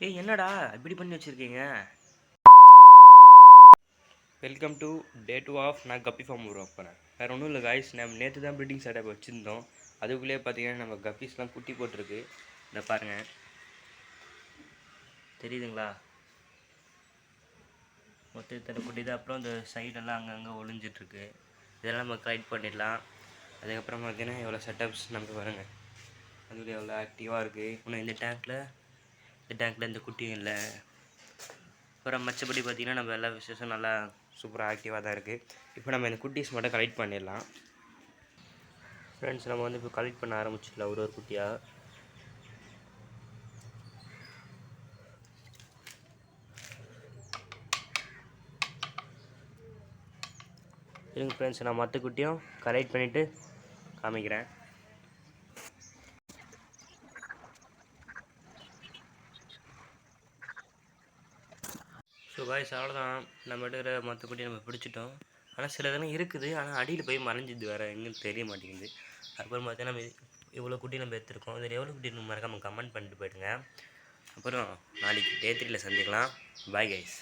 ஏய் என்னடா இப்படி பண்ணி வச்சுருக்கீங்க? வெல்கம் டு டே 2 ஆஃப் நான் கப்பி ஃபார்ம் உருவாக்குறேன். வேறு ஒன்றும் இல்லை காய்ஸ், நம்ம நேற்று தான் ப்ரீடிங் செட்டப் வச்சுருந்தோம். அதுக்குள்ளேயே பார்த்தீங்கன்னா நம்ம கப்பீஸ்லாம் குட்டி போட்டிருக்கு. இந்த பாருங்கள், தெரியுதுங்களா? மொத்த இத்தனை குட்டி தான். அப்புறம் இந்த சைடெல்லாம் அங்கங்கே ஒளிஞ்சிட்ருக்கு. இதெல்லாம் நம்ம கலெக்ட் பண்ணிடலாம். அதுக்கப்புறம் பார்த்தீங்கன்னா எவ்வளோ செட்டப்ஸ் நமக்கு வருங்க. அதுக்குள்ளே எவ்வளோ ஆக்டிவாக இருக்குது. இன்னும் இந்த டேங்க்கில் இந்த குட்டியும் இல்லை. அப்புறம் மற்றபடி பார்த்திங்கன்னா நம்ம எல்லா விஷயமும் நல்லா சூப்பராக ஆக்டிவாக தான் இருக்குது. இப்போ நம்ம இந்த குட்டீஸ் மட்டும் கலெக்ட் பண்ணிடலாம். ஃப்ரெண்ட்ஸ், நம்ம வந்து இப்போ கலெக்ட் பண்ண ஆரம்பிச்சிடலாம் ஒரு குட்டியாக. இருங்க ஃப்ரெண்ட்ஸ், நான் மற்ற குட்டியும் கலெக்ட் பண்ணிவிட்டு காமிக்கிறேன். ஸோ காய்ஸ், அவ்வளோதான். நம்ம எடுக்கிற மற்ற குட்டியை நம்ம பிடிச்சிட்டோம். ஆனால் சில இதெல்லாம் இருக்குது, ஆனால் அடியில் போய் மறைஞ்சிது வேறு எங்கேன்னு தெரிய மாட்டேங்குது. அப்புறம் பார்த்தீங்கன்னா நம்ம இவ்வளோ குட்டி நம்ம எடுத்துருக்கோம். இதில் எவ்வளோ குட்டி மறக்காமல் கமெண்ட் பண்ணிட்டு போயிடுங்க. அப்புறம் நாளைக்கு டே 3ல் சந்திக்கலாம். Bye guys.